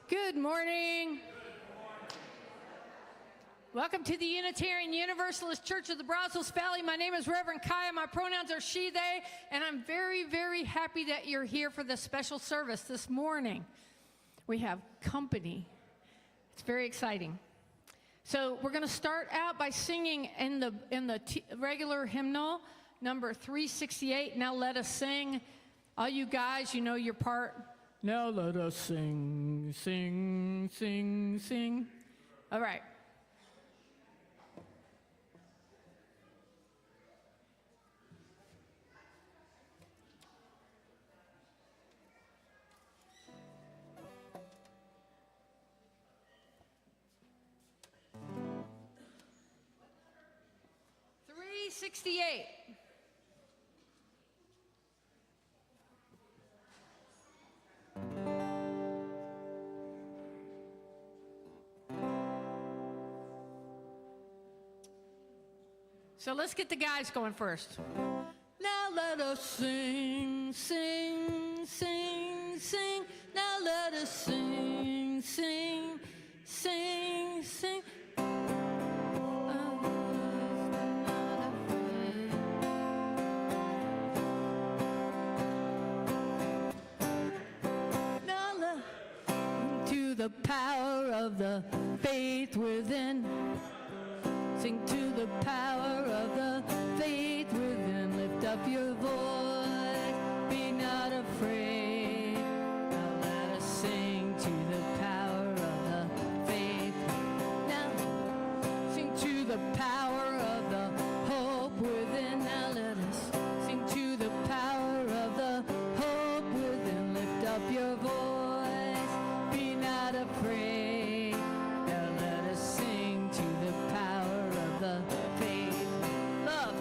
Good morning. Welcome to the Unitarian Universalist Church of the Brazos Valley. My name is Reverend Kaya. My pronouns are she, they, and I'm very, very happy that you're here for this special service this morning. We have company. It's very exciting. So we're going to start out by singing in the regular hymnal, number 368. Now let us sing. All you guys, you know your part. Now let us sing, sing, sing, sing. All right. $368. So let's get the guys going first. Now let us sing, sing, sing, sing. Now let us sing, sing, sing, sing. To the power of the faith within. Sing to the power of the faith within. Lift up your voice, be not afraid. Now let us sing to the power of the faith. Now sing to the power of the hope within. Now let us sing to the power of the hope within. Lift up your voice, be not afraid. Now let us sing to the power of the faith. Love.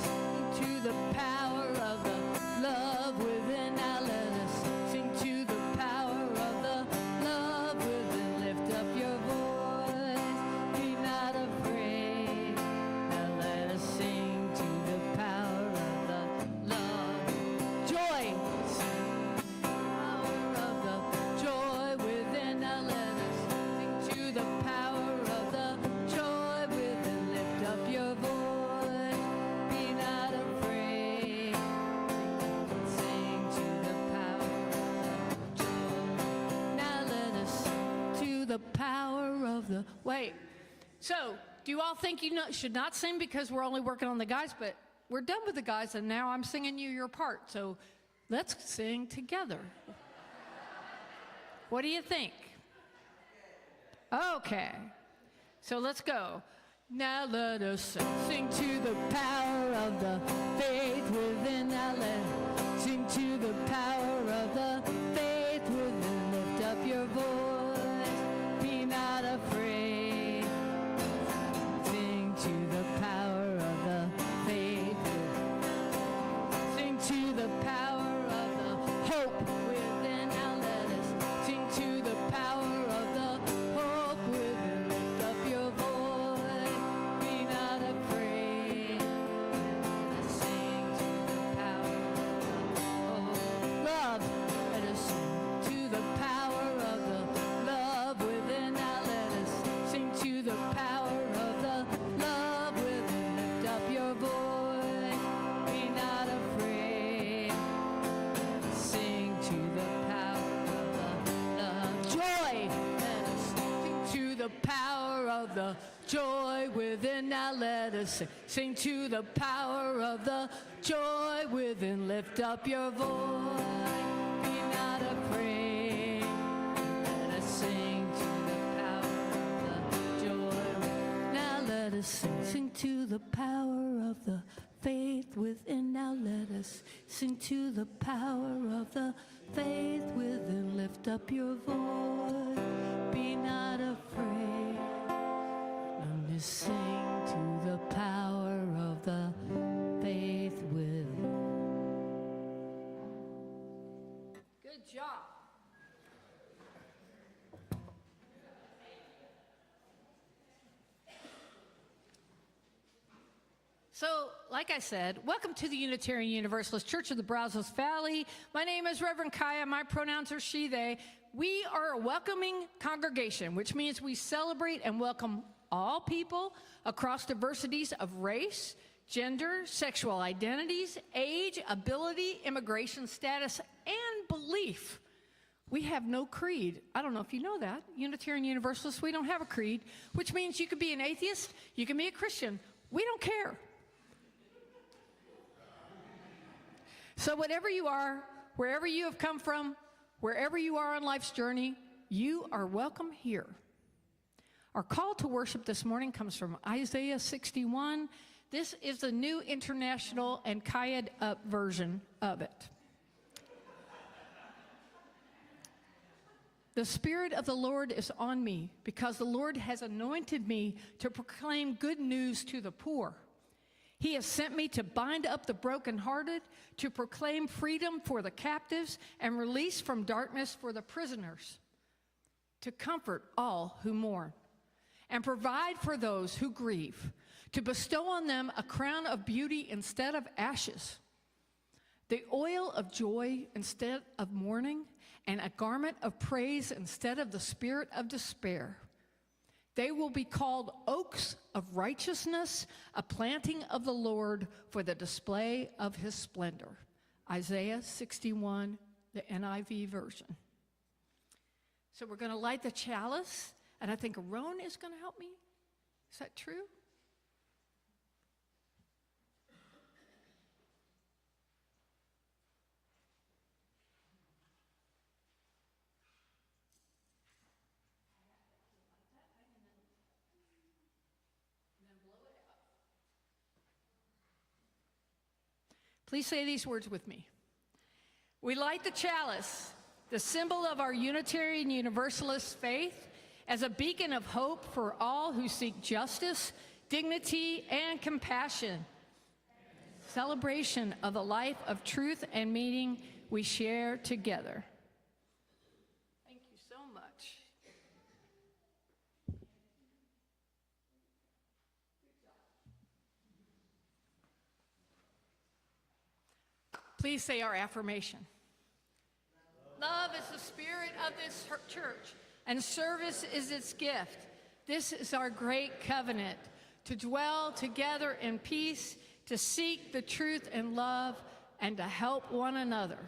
Sing to the power of the love within. Now let us sing to the power of the love within. Lift up your voice, be not afraid. Now let us sing to the power of the love. Joy. Power of the joy within. Now let us sing to the power of the joy within. Lift up your voice, be not afraid. Sing to the power of the joy. Now let us to the power of the... Wait. So, do you all think you should not sing because we're only working on the guys? But we're done with the guys, and now I'm singing you your part. So, let's sing together. What do you think? Okay. So let's go. Now let us sing to the power of the faith within. Now let us sing to the power of the faith within. Lift up your voice, be not afraid. Sing to the power of the faith within. Sing to the power of the hope within. Now let us sing to the power of the hope within. Lift up your voice, be not afraid. Let us sing to the power of the hope. Love. Let us sing to the power of the love within. Now let us sing to the power of the love within. Lift up your voice, be not afraid. Sing to the power of the love. Joy. Let us sing to the power of the joy within. Now let us sing to the power of the joy within. Lift up your voice, be not afraid. Let us sing to the power of the joy. Now let us sing to the power of the faith within. Now let us sing to the power of the faith within. Lift up your voice, be not afraid. Let me sing to the power of the faith within. Good job. So, like I said, welcome to the Unitarian Universalist Church of the Brazos Valley. My name is Reverend Kaya. My pronouns are she, they. we are a welcoming congregation, which means we celebrate and welcome all people across diversities of race, gender, sexual identities, age, ability, immigration status, and belief. We have no creed. I don't know if you know that. Unitarian Universalists, we don't have a creed, which means you could be an atheist, you can be a Christian. We don't care. So whatever you are, wherever you have come from, wherever you are on life's journey, you are welcome here. Our call to worship this morning comes from Isaiah 61. This is the New International and Kayed Up version of it. The Spirit of the Lord is on me, because the Lord has anointed me to proclaim good news to the poor. He has sent me to bind up the brokenhearted, to proclaim freedom for the captives and release from darkness for the prisoners, to comfort all who mourn and provide for those who grieve, to bestow on them a crown of beauty instead of ashes, the oil of joy instead of mourning, and a garment of praise instead of the spirit of despair. They will be called oaks of righteousness, a planting of the Lord for the display of his splendor. Isaiah 61, the NIV version. So we're going to light the chalice, and I think Aaron is going to help me. Is that true? Please say these words with me. We light the chalice, the symbol of our Unitarian Universalist faith, as a beacon of hope for all who seek justice, dignity, and compassion. Celebration of the life of truth and meaning we share together. Thank you so much. Please say our affirmation. Love is the spirit of this church, and service is its gift. This is our great covenant, to dwell together in peace, to seek the truth and love, and to help one another.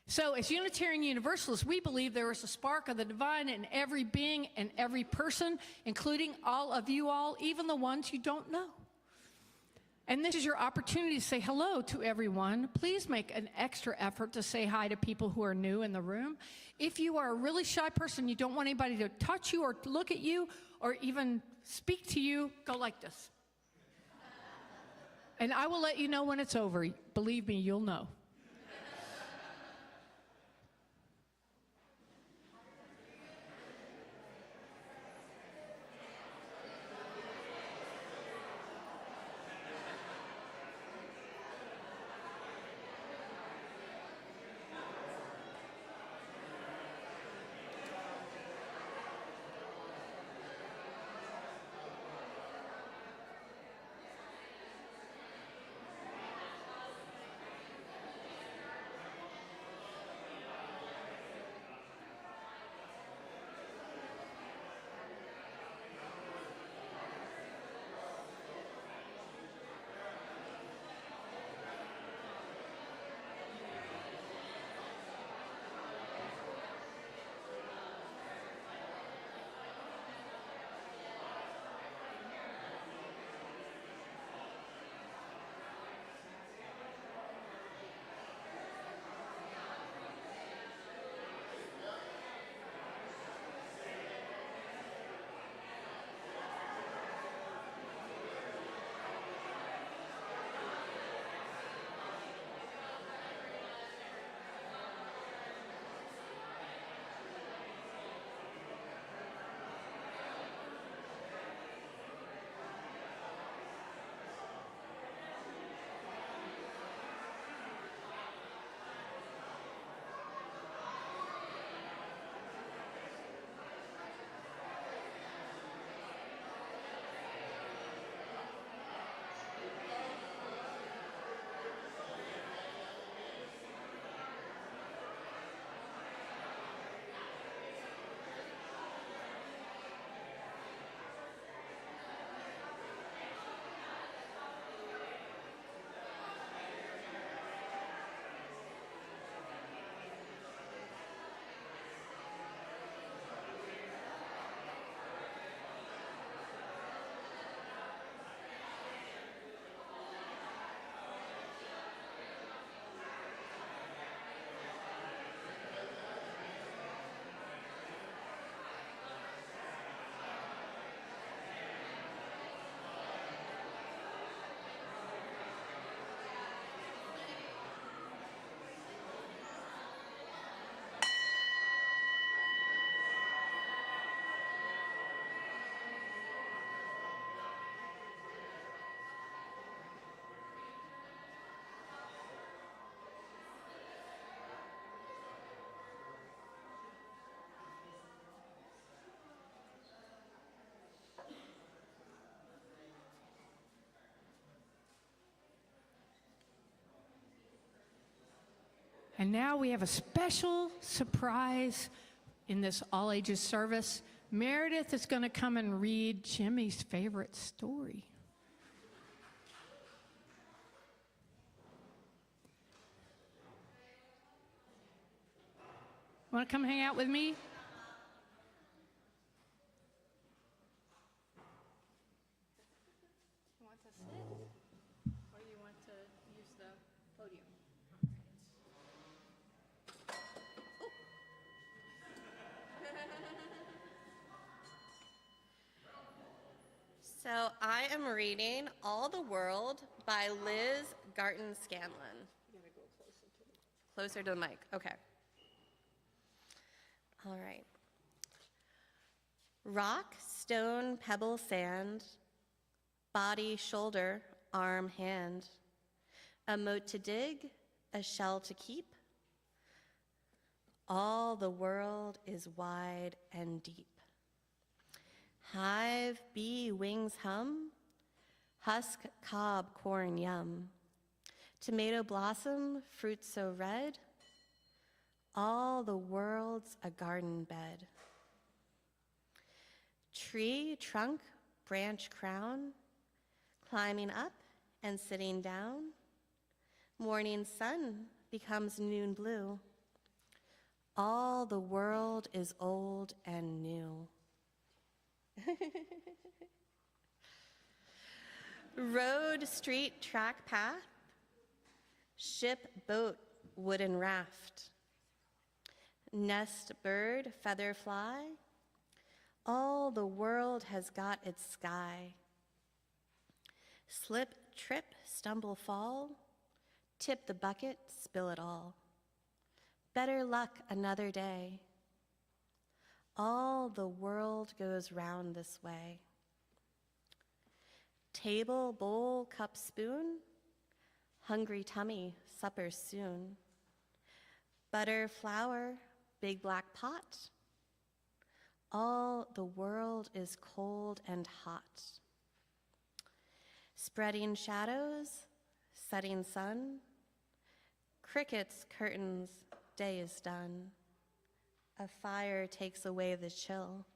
So as Unitarian Universalists, we believe there is a spark of the divine in every being and every person, including all of you all, even the ones you don't know. And this is your opportunity to say hello to everyone. Please make an extra effort to say hi to people who are new in the room. If you are a really shy person, you don't want anybody to touch you or look at you or even speak to you, go like this. And I will let you know when it's over. Believe me, you'll know. And now we have a special surprise in this all-ages service. Meredith is going to come and read Jimmy's favorite story. Want to come hang out with me? You want to sit, or you want to use the podium? So I am reading All the World by Liz Garton Scanlon. You gotta go closer to Closer to the mic, okay. All right. Rock, stone, pebble, sand, body, shoulder, arm, hand, a moat to dig, a shell to keep. All the world is wide and deep. Hive, bee, wings hum, husk, cob, corn, yum. Tomato blossom, fruit so red, all the world's a garden bed. Tree, trunk, branch, crown, climbing up and sitting down. Morning sun becomes noon blue. All the world is old and new. Road, street, track, path, ship, boat, wooden raft, nest, bird, feather, fly, all the world has got its sky. Slip, trip, stumble, fall, tip the bucket, spill it all. Better luck another day. All the world goes round this way. Table, bowl, cup, spoon, hungry tummy, supper soon. Butter, flour, big black pot, all the world is cold and hot. Spreading shadows, setting sun, crickets, curtains, day is done. A fire takes away the chill.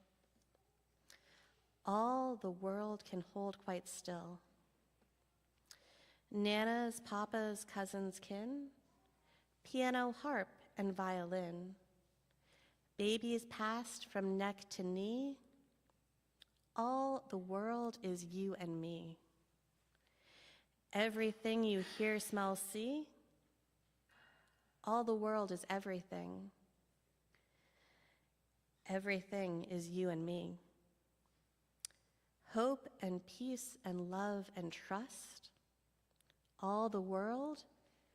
All the world can hold quite still. Nanas, papas, cousins, kin, piano, harp, and violin. Babies passed from neck to knee. All the world is you and me. Everything you hear, smell, see. All the world is everything. Everything is you and me. Hope and peace and love and trust. All the world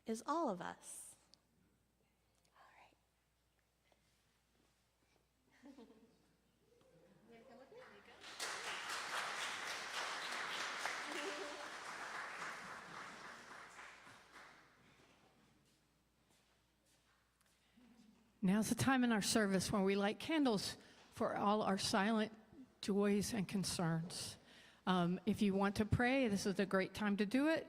is all of us. Now's the time in our service when we light candles for all our silent joys and concerns. If you want to pray, this is a great time to do it.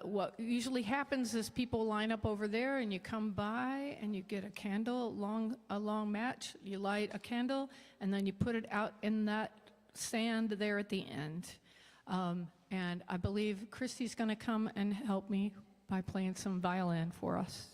What usually happens is people line up over there and you come by and you get a candle, a long match, you light a candle, and then you put it out in that sand there at the end. And I believe Christy's going to come and help me by playing some violin for us.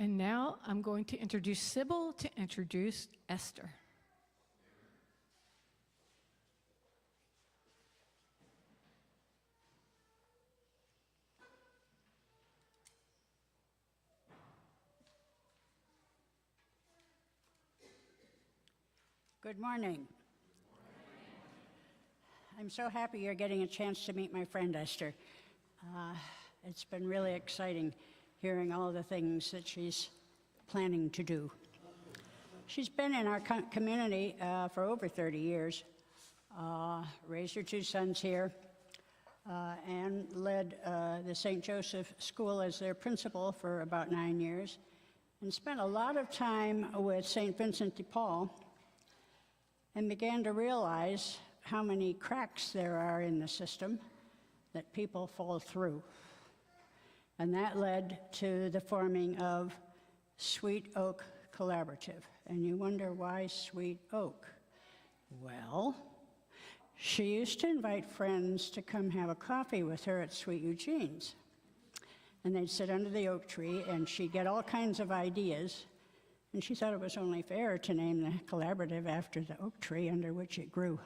And now I'm going to introduce Sybil to introduce Esther. Good morning. I'm so happy you're getting a chance to meet my friend Esther. It's been really exciting hearing all the things that she's planning to do. She's been in our community for over 30 years, raised her 2 sons here, and led the St. Joseph School as their principal for about 9 years, and spent a lot of time with St. Vincent de Paul, and began to realize how many cracks there are in the system that people fall through. And that led to the forming of Sweet Oak Collaborative. And you wonder, why Sweet Oak? Well, she used to invite friends to come have a coffee with her at Sweet Eugene's. And they'd sit under the oak tree, and she'd get all kinds of ideas. And she thought it was only fair to name the collaborative after the oak tree under which it grew.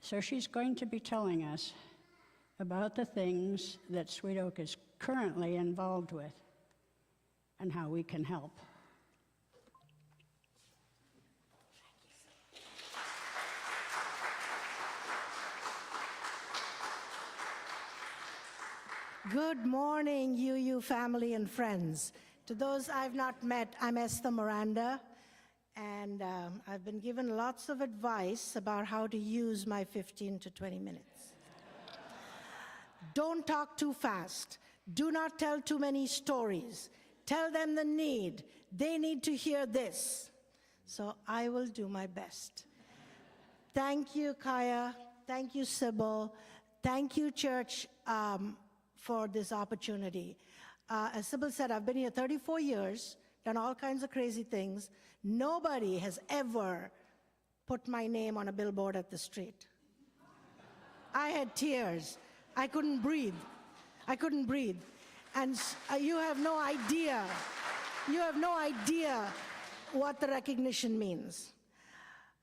So she's going to be telling us about the things that Sweet Oak is currently involved with and how we can help. Good morning, UU family and friends. To those I've not met, I'm Esther Miranda, and I've been given lots of advice about how to use my 15 to 20 minutes. Don't talk too fast. Do not tell too many stories. Tell them the need. They need to hear this. So I will do my best. Thank you, Kaya. Thank you, Sybil. Thank you, church, for this opportunity. As Sybil said, I've been here 34 years, done all kinds of crazy things. Nobody has ever put my name on a billboard at the street. I had tears. I couldn't breathe. I couldn't breathe. And you have no idea. You have no idea what the recognition means.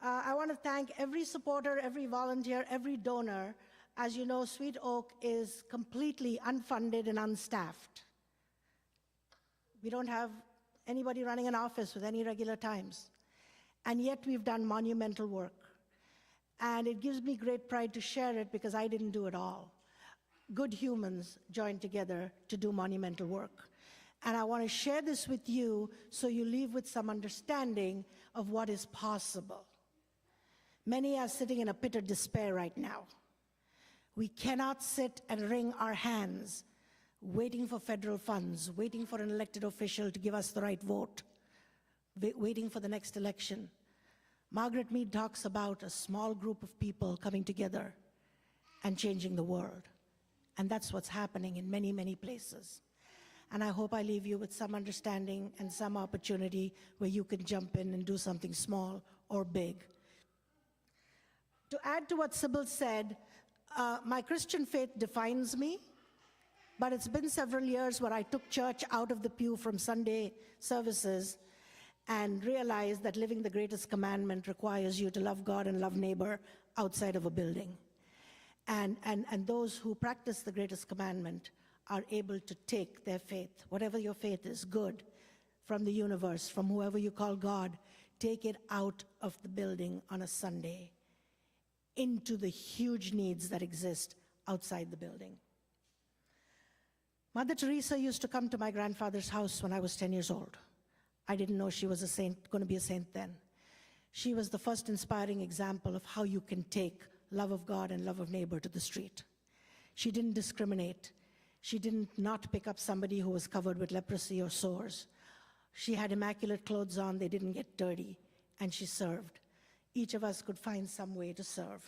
I want to thank every supporter, every volunteer, every donor. As you know, Sweet Oak is completely unfunded and unstaffed. We don't have anybody running an office with any regular times. And yet we've done monumental work. And it gives me great pride to share it because I didn't do it all. Good humans joined together to do monumental work. And I want to share this with you so you leave with some understanding of what is possible. Many are sitting in a pit of despair right now. We cannot sit and wring our hands waiting for federal funds, waiting for an elected official to give us the right vote, waiting for the next election. Margaret Mead talks about a small group of people coming together and changing the world. And that's what's happening in many, many places. And I hope I leave you with some understanding and some opportunity where you can jump in and do something small or big. To add to what Sybil said, my Christian faith defines me, but it's been several years where I took church out of the pew from Sunday services and realized that living the greatest commandment requires you to love God and love neighbor outside of a building. And those who practice the greatest commandment are able to take their faith, whatever your faith is, good, from the universe, from whoever you call God, take it out of the building on a Sunday into the huge needs that exist outside the building. Mother Teresa used to come to my grandfather's house when I was 10 years old. I didn't know she was a saint, going to be a saint then. She was the first inspiring example of how you can take love of God and love of neighbor to the street. She didn't discriminate. She didn't not pick up somebody who was covered with leprosy or sores. She had immaculate clothes on, they didn't get dirty, and she served. Each of us could find some way to serve.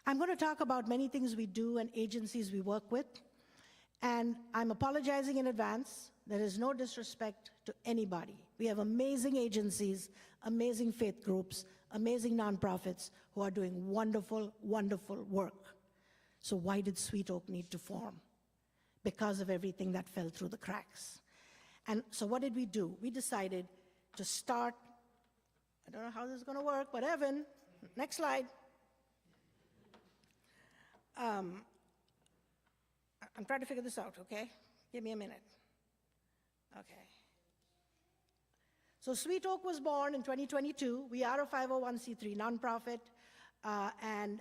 I'm going to talk about many things we do and agencies we work with, and I'm apologizing in advance. There is no disrespect to anybody. We have amazing agencies, amazing faith groups, amazing nonprofits who are doing wonderful, wonderful work. So why did Sweet Oak need to form? because of everything that fell through the cracks. And so what did we do? We decided to start, I don't know how this is going to work, but Evan, next slide. I'm trying to figure this out, okay? Give me a minute. Okay. So Sweet Oak was born in 2022. We are a 501c3 nonprofit, and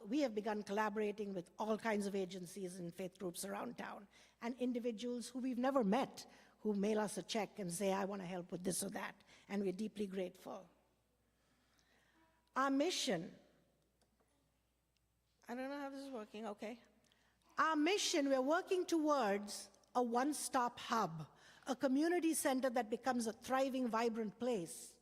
we have begun collaborating with all kinds of agencies and faith groups around town, and individuals who we've never met who mail us a check and say, I want to help with this or that, and we're deeply grateful. Our mission, I don't know how this is working, okay. Our mission, we're working towards a one-stop hub, a community center that becomes a thriving, vibrant place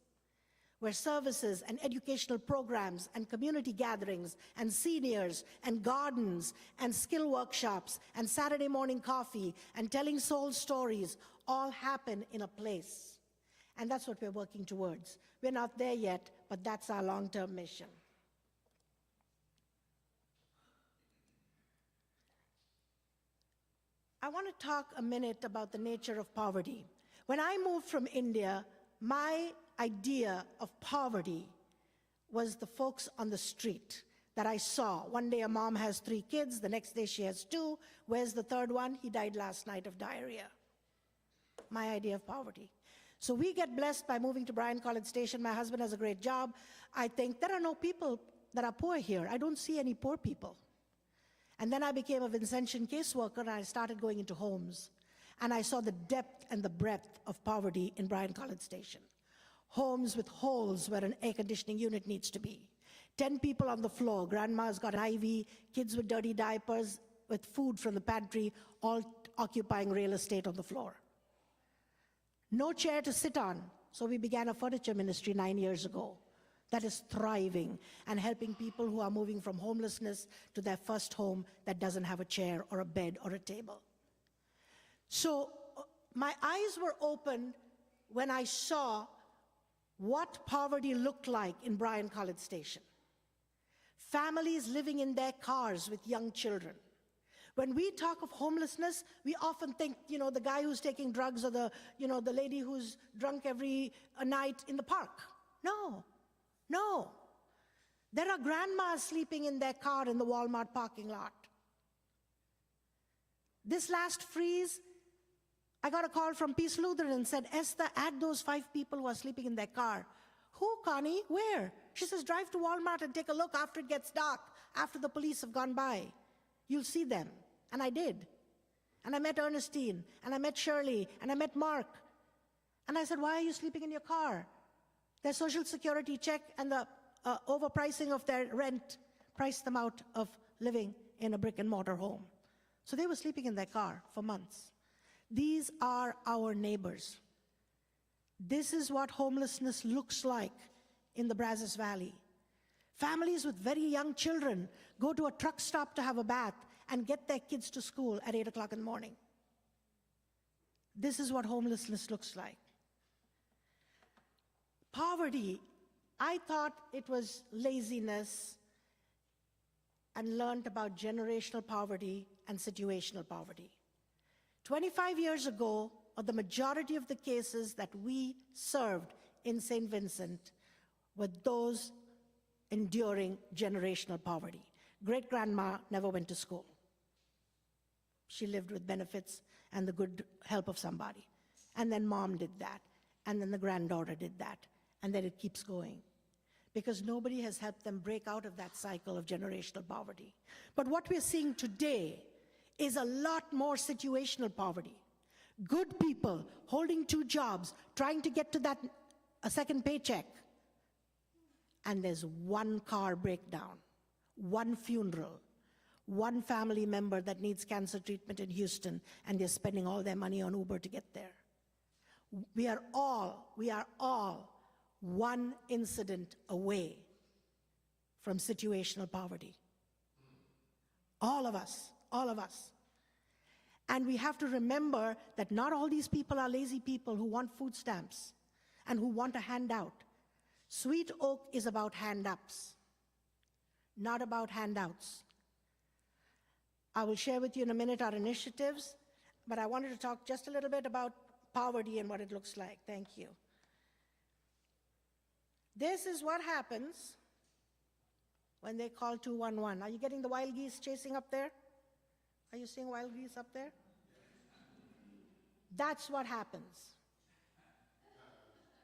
where services and educational programs and community gatherings and seniors and gardens and skill workshops and Saturday morning coffee and telling soul stories all happen in a place. And that's what we're working towards. We're not there yet, but that's our long-term mission. I want to talk a minute about the nature of poverty. When I moved from India, my idea of poverty was the folks on the street that I saw. One day a mom has 3 kids, the next day she has 2. Where's the third one? He died last night of diarrhea. My idea of poverty. So we get blessed by moving to Bryan College Station. My husband has a great job. I think there are no people that are poor here. I don't see any poor people. And then I became a Vincentian caseworker, and I started going into homes. And I saw the depth and the breadth of poverty in Bryan College Station. Homes with holes where an air conditioning unit needs to be. 10 people on the floor, grandma's got an IV, kids with dirty diapers, with food from the pantry, all occupying real estate on the floor. No chair to sit on, so we began a furniture ministry 9 years ago that is thriving and helping people who are moving from homelessness to their first home that doesn't have a chair or a bed or a table. So my eyes were opened when I saw what poverty looked like in Bryan College Station. Families living in their cars with young children. When we talk of homelessness, we often think, the guy who's taking drugs or the lady who's drunk every night in the park. No. There are grandmas sleeping in their car in the Walmart parking lot. This last freeze, I got a call from Peace Lutheran and said, Esther, add those 5 people who are sleeping in their car. Who, Connie? Where? She says, drive to Walmart and take a look after it gets dark, after the police have gone by. You'll see them. And I did. And I met Ernestine, and I met Shirley, and I met Mark. And I said, why are you sleeping in your car? Their Social Security check and the overpricing of their rent priced them out of living in a brick and mortar home. So they were sleeping in their car for months. These are our neighbors. This is what homelessness looks like in the Brazos Valley. Families with very young children go to a truck stop to have a bath and get their kids to school at 8 o'clock in the morning. This is what homelessness looks like. Poverty, I thought it was laziness, and learned about generational poverty and situational poverty. 25 years ago, the majority of the cases that we served in St. Vincent were those enduring generational poverty. Great-grandma never went to school. She lived with benefits and the good help of somebody. And then mom did that. And then the granddaughter did that. And then it keeps going. Because nobody has helped them break out of that cycle of generational poverty. But what we're seeing today is a lot more situational poverty. Good people holding 2 jobs, trying to get to that a second paycheck. And there's 1 car breakdown, 1 funeral, 1 family member that needs cancer treatment in Houston, and they're spending all their money on Uber to get there. We are all 1 incident away from situational poverty. All of us. And we have to remember that not all these people are lazy people who want food stamps and who want a handout. Sweet Oak is about hand-ups, not about handouts. I will share with you in a minute our initiatives, but I wanted to talk just a little bit about poverty and what it looks like. Thank you. This is what happens when they call 211. Are you getting the wild geese chasing up there? Are you seeing wild geese up there? That's what happens.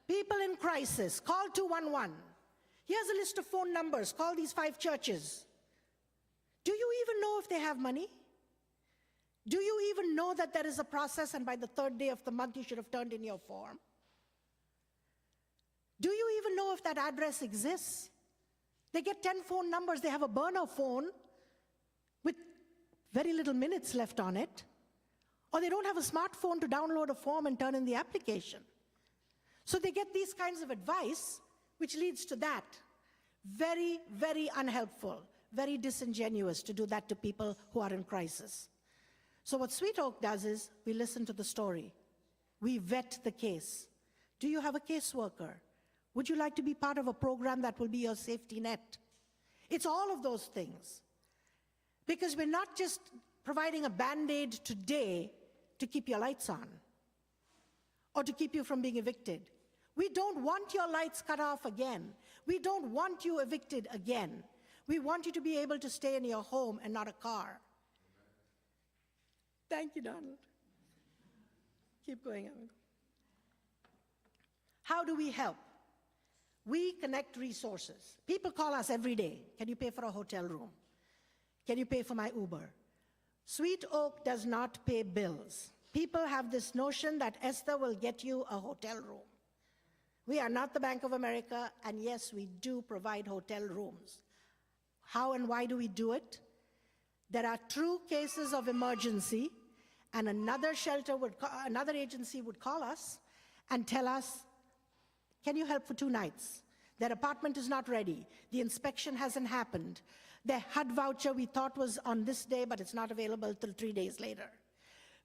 People in crisis, call 211. Here's a list of phone numbers. Call these 5 churches. Do you even know if they have money? Do you even know that there is a process and by the 3rd day of the month you should have turned in your form? Do you even know if that address exists? They get 10 phone numbers. They have a burner phone with very little minutes left on it. Or they don't have a smartphone to download a form and turn in the application. So they get these kinds of advice, which leads to that. Very, very unhelpful, very disingenuous to do that to people who are in crisis. So what Sweet Oak does is we listen to the story. We vet the case. Do you have a caseworker? Would you like to be part of a program that will be your safety net? It's all of those things. Because we're not just providing a Band-Aid today to keep your lights on or to keep you from being evicted. We don't want your lights cut off again. We don't want you evicted again. We want you to be able to stay in your home and not a car. Thank you, Donald. Keep going, Evan. How do we help? We connect resources. People call us every day. Can you pay for a hotel room? Can you pay for my Uber? Sweet Oak does not pay bills. People have this notion that Esther will get you a hotel room. We are not the Bank of America, and yes, we do provide hotel rooms. How and why do we do it? There are true cases of emergency, and another agency would call us and tell us, can you help for 2 nights? Their apartment is not ready. The inspection hasn't happened. Their HUD voucher we thought was on this day, but it's not available till 3 days later.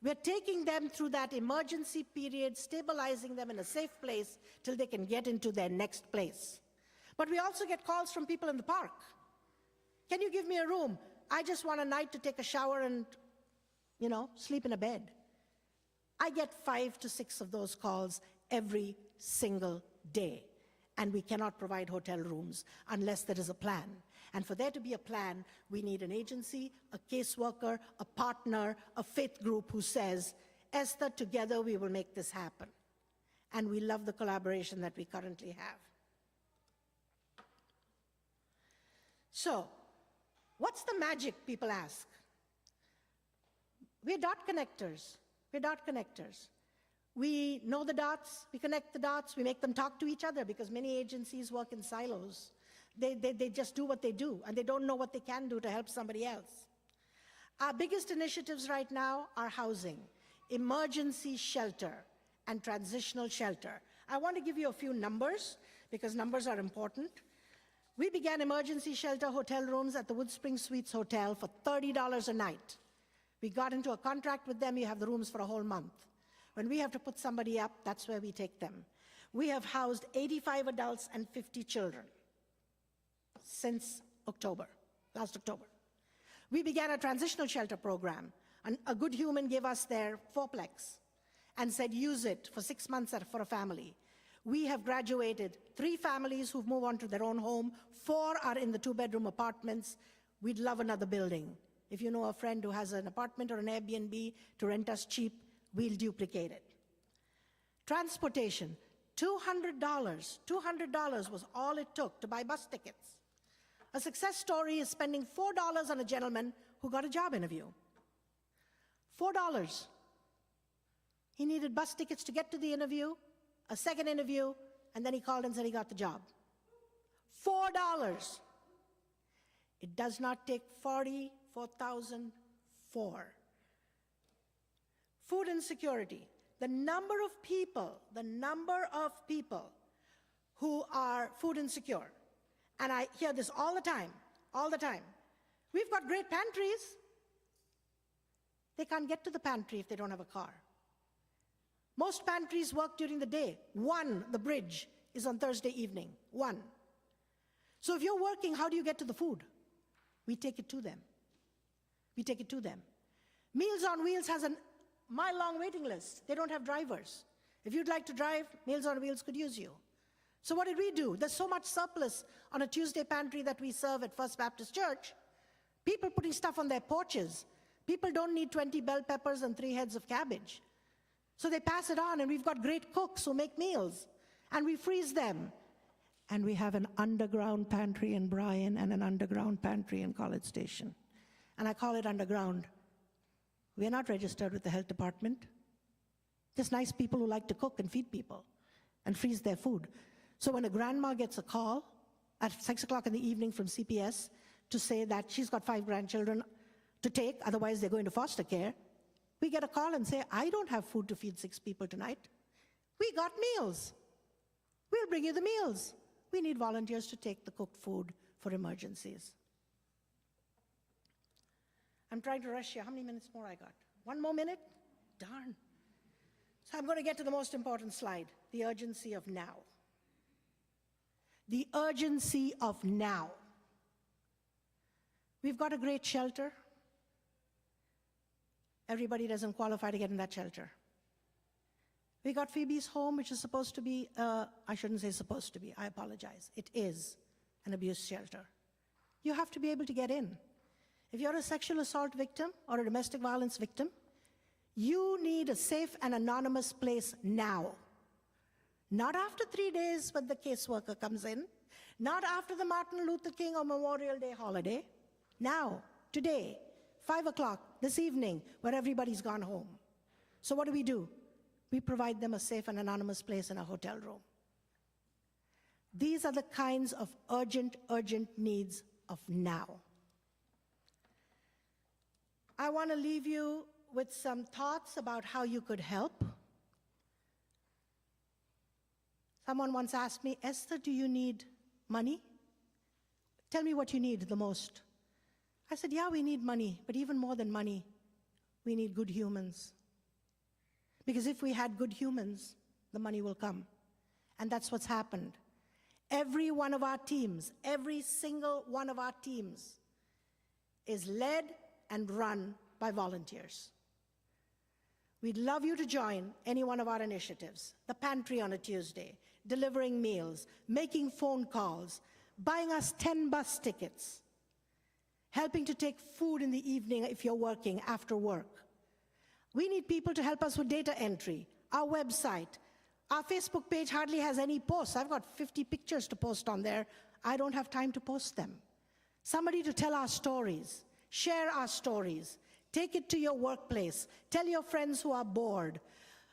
We're taking them through that emergency period, stabilizing them in a safe place till they can get into their next place. But we also get calls from people in the park. Can you give me a room? I just want a night to take a shower and, sleep in a bed. I get 5 to 6 of those calls every single day. And we cannot provide hotel rooms unless there is a plan. And for there to be a plan, we need an agency, a caseworker, a partner, a faith group who says, Esther, together we will make this happen. And we love the collaboration that we currently have. So, what's the magic, people ask? We're dot connectors. We're dot connectors. We know the dots, we connect the dots, we make them talk to each other because many agencies work in silos. They just do what they do, and they don't know what they can do to help somebody else. Our biggest initiatives right now are housing, emergency shelter, and transitional shelter. I want to give you a few numbers because numbers are important. We began emergency shelter hotel rooms at the Wood Spring Suites Hotel for $30 a night. We got into a contract with them, you have the rooms for a whole month. When we have to put somebody up, that's where we take them. We have housed 85 adults and 50 children since last October. We began a transitional shelter program. And a good human gave us their 4-plex and said, use it for 6 months for a family. We have graduated 3 families who've moved on to their own home. 4 are in the 2-bedroom apartments. We'd love another building. If you know a friend who has an apartment or an Airbnb to rent us cheap, we'll duplicate it. Transportation, $200. $200 was all it took to buy bus tickets. A success story is spending $4 on a gentleman who got a job interview. $4. He needed bus tickets to get to the interview, a second interview, and then he called and said he got the job. $4. It does not take 44,004. Food insecurity. The number of people who are food insecure, and I hear this all the time. We've got great pantries. They can't get to the pantry if they don't have a car. Most pantries work during the day. The bridge, is on Thursday evening. 1. So if you're working, how do you get to the food? We take it to them. Meals on Wheels has a mile-long waiting list. They don't have drivers. If you'd like to drive, Meals on Wheels could use you. So what did we do? There's so much surplus on a Tuesday pantry that we serve at First Baptist Church. People putting stuff on their porches. People don't need 20 bell peppers and 3 heads of cabbage. So they pass it on, and we've got great cooks who make meals, and we freeze them. And we have an underground pantry in Bryan and an underground pantry in College Station. And I call it underground. We are not registered with the health department. Just nice people who like to cook and feed people and freeze their food. So when a grandma gets a call at 6 o'clock in the evening from CPS to say that she's got 5 grandchildren to take, otherwise they're going to foster care, we get a call and say, I don't have food to feed 6 people tonight. We got meals. We'll bring you the meals. We need volunteers to take the cooked food for emergencies. I'm trying to rush you. How many minutes more I got? 1 more minute? Darn. So I'm going to get to the most important slide, the urgency of now. The urgency of now. We've got a great shelter. Everybody doesn't qualify to get in that shelter. We got Phoebe's home, which is supposed to be, I shouldn't say supposed to be, I apologize. It is an abuse shelter. You have to be able to get in. If you're a sexual assault victim or a domestic violence victim, you need a safe and anonymous place now. Not after 3 days when the caseworker comes in, not after the Martin Luther King or Memorial Day holiday. Now, today, 5 o'clock this evening, where everybody's gone home. So what do? We provide them a safe and anonymous place in a hotel room. These are the kinds of urgent needs of now. I want to leave you with some thoughts about how you could help. Someone once asked me, Esther, do you need money? Tell me what you need the most. I said, yeah, we need money, but even more than money, we need good humans. Because if we had good humans, the money will come. And that's what's happened. Every one of our teams, every single one of our teams is led and run by volunteers. We'd love you to join any one of our initiatives. The pantry on a Tuesday, delivering meals, making phone calls, buying us 10 bus tickets, helping to take food in the evening if you're working after work. We need people to help us with data entry, our website. Our Facebook page hardly has any posts. I've got 50 pictures to post on there. I don't have time to post them. Somebody to tell our stories, share our stories, take it to your workplace, tell your friends who are bored,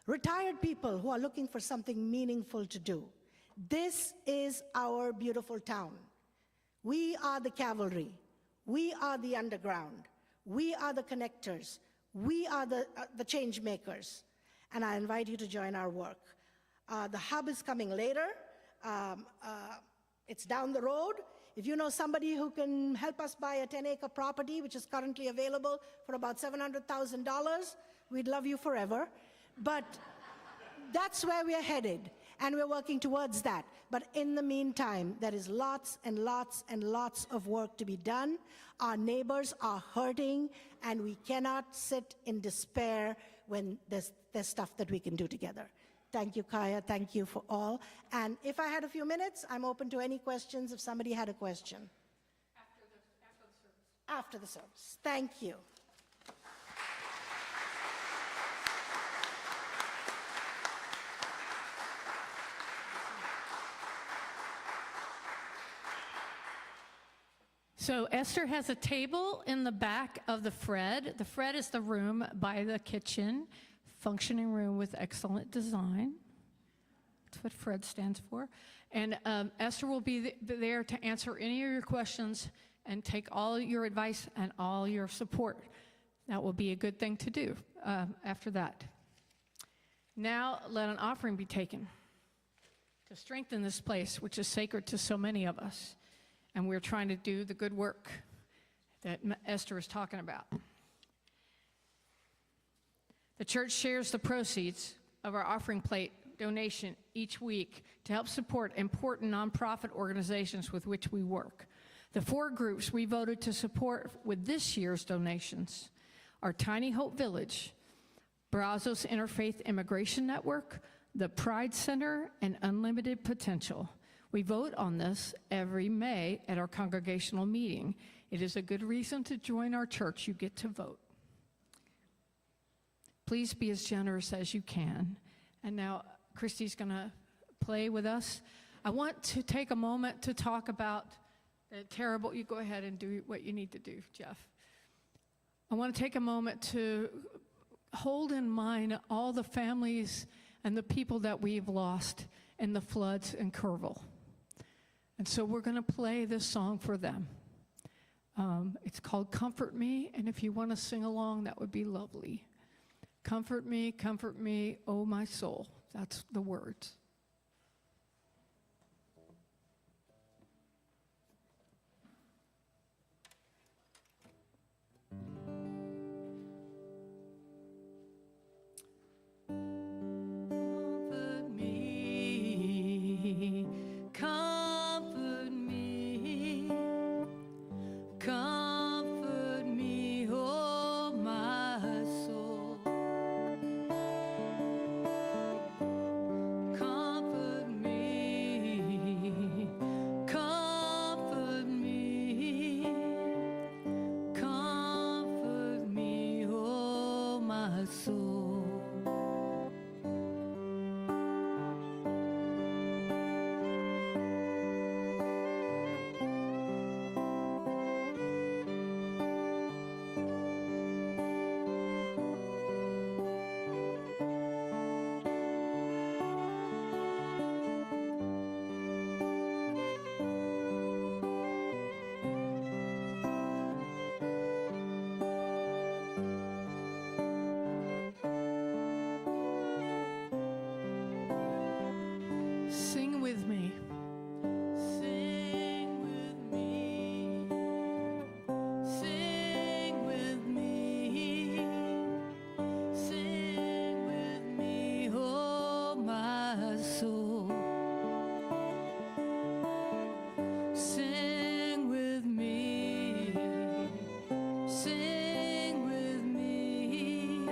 retired people who are looking for something meaningful to do. This is our beautiful town. We are the cavalry. We are the underground. We are the connectors. We are the change makers. And I invite you to join our work. The hub is coming later. It's down the road. If you know somebody who can help us buy a 10-acre property, which is currently available for about $700,000, we'd love you forever. But that's where we're headed, and we're working towards that. But in the meantime, there is lots and lots and lots of work to be done. Our neighbors are hurting, and we cannot sit in despair when there's stuff that we can do together. Thank you, Kaya. Thank you for all. And if I had a few minutes, I'm open to any questions if somebody had a question. After the service. After the service. Thank you. So Esther has a table in the back of the Fred. The Fred is the room by the kitchen, functioning room with excellent design. That's what Fred stands for. And Esther will be there to answer any of your questions and take all your advice and all your support. That will be a good thing to do after that. Now let an offering be taken to strengthen this place, which is sacred to so many of us. And we're trying to do the good work that Esther is talking about. The church shares the proceeds of our offering plate donation each week to help support important nonprofit organizations with which we work. The 4 groups we voted to support with this year's donations our Tiny Hope Village, Brazos Interfaith Immigration Network, the Pride Center, and Unlimited Potential. We vote on this every May at our congregational meeting. It is a good reason to join our church. You get to vote. Please be as generous as you can. And now Christy's going to play with us. I want to take a moment to talk about the terrible, you go ahead and do what you need to do, Jeff. I want to take a moment to hold in mind all the families and the people that we've lost in the floods in Kerrville. And so we're going to play this song for them. It's called Comfort Me, and if you want to sing along, that would be lovely. Comfort me, oh my soul. That's the words. Comfort me, oh my soul. Comfort me, oh my soul. Sing with me. Sing with me. Sing with me. Sing with me, oh my soul. Sing with me. Sing with me.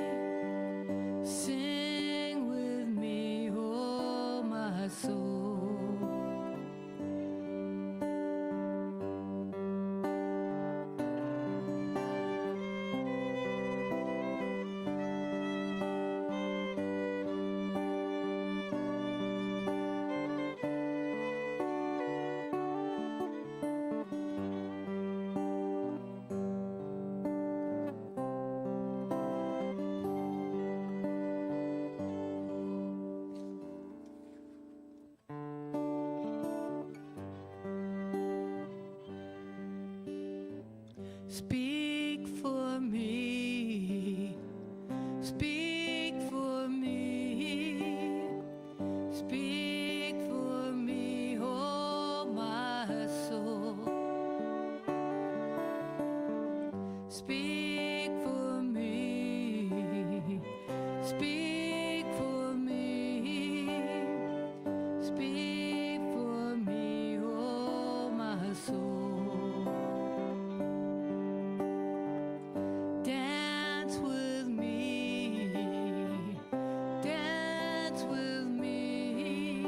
Sing with me, oh my soul. Speak for me, speak for me, speak for me, oh my soul. Speak for me, speak for me, speak for me, oh my soul. Dance with me, dance with me,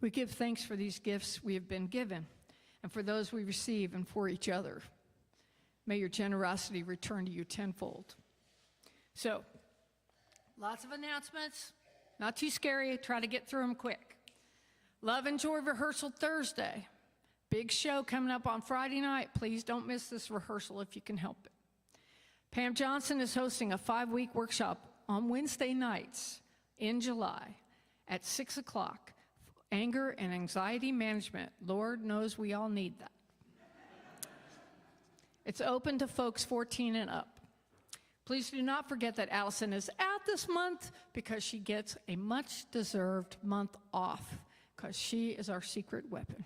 We give thanks for these gifts we have been given, and for those we receive, and for each other. May your generosity return to you tenfold. So, lots of announcements, not too scary, try to get through them quick. Love and Joy rehearsal Thursday. Big show coming up on Friday night. Please don't miss this rehearsal if you can help it. Pam Johnson is hosting a 5-week workshop on Wednesday nights in July at 6 o'clock. Anger and anxiety management. Lord knows we all need that. It's open to folks 14 and up. Please do not forget that Allison is out this month because she gets a much-deserved month off because she is our secret weapon.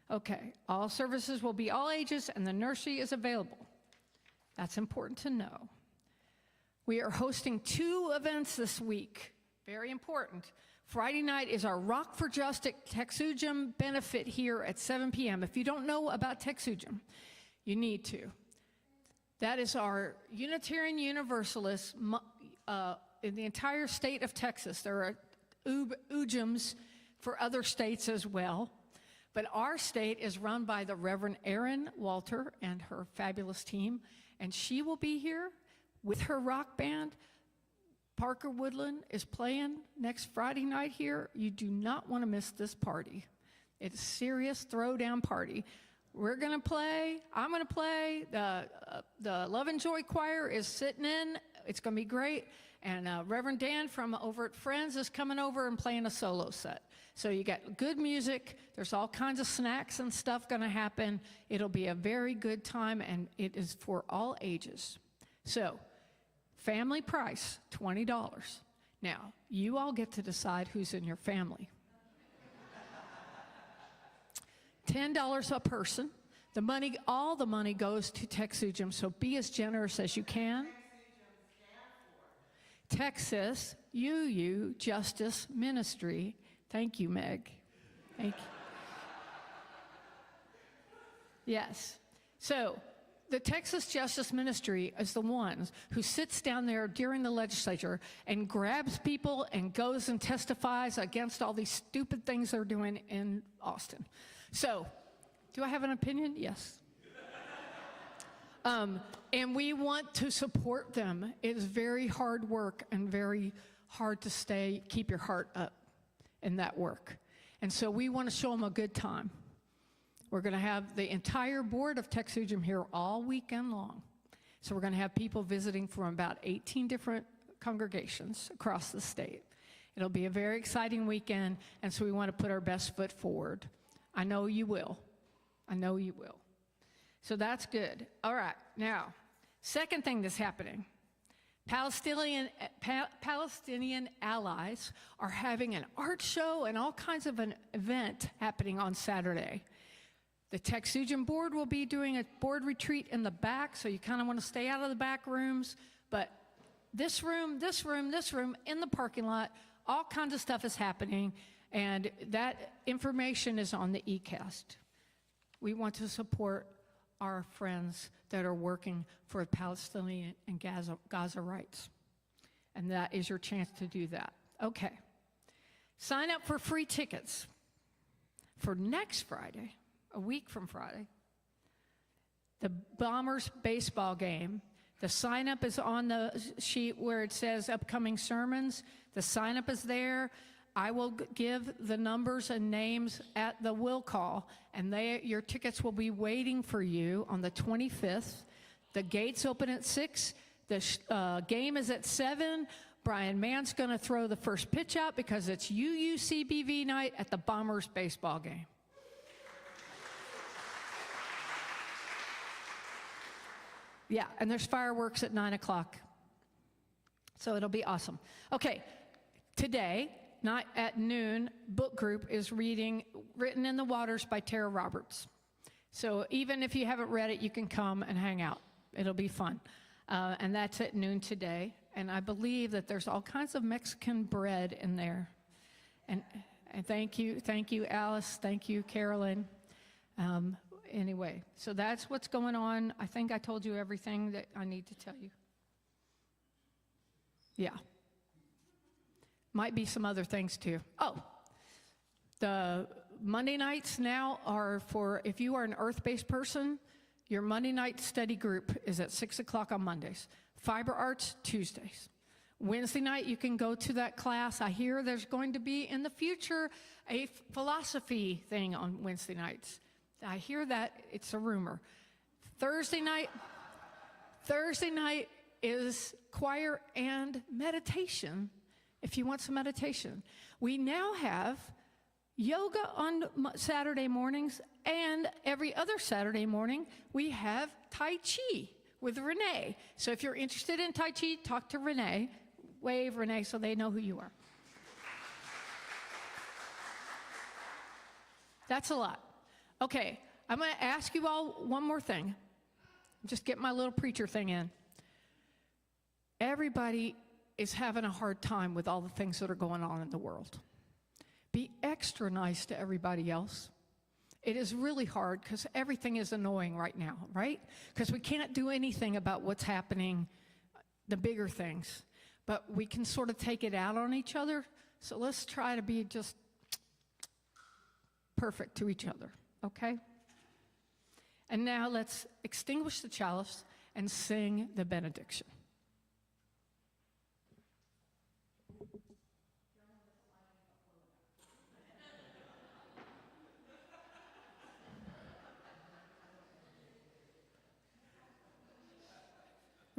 Okay, all services will be all ages and the nursery is available. That's important to know. We are hosting 2 events this week, very important. Friday night is our Rock for Justice Texugum benefit here at 7 p.m. If you don't know about Texugum, you need to. That is our Unitarian Universalists in the entire state of Texas. There are UJUMs for other states as well. But our state is run by the Reverend Erin Walter and her fabulous team. And she will be here with her rock band. Parker Woodland is playing next Friday night here. You do not want to miss this party. It's a serious throwdown party. We're going to play. I'm going to play. The Love and Joy Choir is sitting in. It's going to be great. And Reverend Dan from over at Friends is coming over and playing a solo set. So you got good music. There's all kinds of snacks and stuff going to happen. It'll be a very good time, and it is for all ages. So family price, $20. Now, you all get to decide who's in your family. $10 a person. The money, all the money goes to Texugum, so be as generous as you can. Texas UU Justice Ministry. Thank you, Meg. Thank you. Yes. So the Texas Justice Ministry is the ones who sits down there during the legislature and grabs people and goes and testifies against all these stupid things they're doing in Austin. So, do I have an opinion? Yes. And we want to support them. It is very hard work and very hard to keep your heart up in that work. And so we want to show them a good time. We're going to have the entire board of Texugum here all weekend long. So we're going to have people visiting from about 18 different congregations across the state. It'll be a very exciting weekend, and so we want to put our best foot forward. I know you will. I know you will. So that's good. All right, now, second thing that's happening. Palestinian allies are having an art show and all kinds of an event happening on Saturday. The Texugum board will be doing a board retreat in the back, so you kind of want to stay out of the back rooms. But this room, in the parking lot, all kinds of stuff is happening, and that information is on the eCast. We want to support our friends that are working for Palestinian and Gaza rights. And that is your chance to do that. Okay. Sign up for free tickets for next Friday, a week from Friday, the Bombers baseball game. The sign up is on the sheet where it says upcoming sermons. The sign up is there. I will give the numbers and names at the will call, and your tickets will be waiting for you on the 25th. The gates open at 6. The game is at 7. Brian Mann's going to throw the first pitch out because it's UUCBV night at the Bombers baseball game. Yeah, and there's fireworks at 9 o'clock. So it'll be awesome. Okay, today, not at noon, book group is reading Written in the Waters by Tara Roberts. So even if you haven't read it, you can come and hang out. It'll be fun. And that's at noon today. And I believe that there's all kinds of Mexican bread in there. And thank you, Alice. Thank you, Carolyn. Anyway, so that's what's going on. I think I told you everything that I need to tell you. Yeah. Might be some other things too. Oh, The Monday nights now are for, if you are an earth-based person, your Monday night study group is at 6 o'clock on Mondays. Fiber arts, Tuesdays. Wednesday night, you can go to that class. I hear there's going to be, in the future, a philosophy thing on Wednesday nights. I hear that. It's a rumor. Thursday night is choir and meditation, if you want some meditation. We now have yoga on Saturday mornings, and every other Saturday morning, we have Tai Chi with Renee. So if you're interested in Tai Chi, talk to Renee. Wave, Renee, so they know who you are. That's a lot. Okay, I'm going to ask you all one more thing. Just get my little preacher thing in. Everybody is having a hard time with all the things that are going on in the world. Be extra nice to everybody else. It is really hard because everything is annoying right now, right? Because we can't do anything about what's happening, the bigger things. But we can sort of take it out on each other. So let's try to be just perfect to each other, okay? And now let's extinguish the chalice and sing the benediction.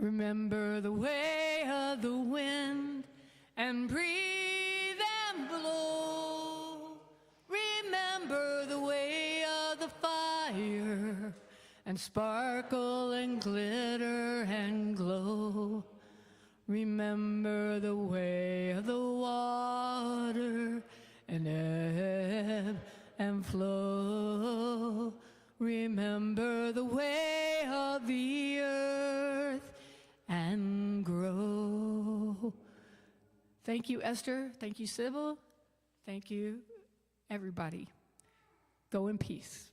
Remember the way of the wind and breathe and blow. Remember the way of the fire and sparkle and glitter and glow. Remember the way of the water and ebb and flow. Remember the way of the earth and grow. Thank you, Esther. Thank you, Sybil. Thank you, everybody. Go in peace.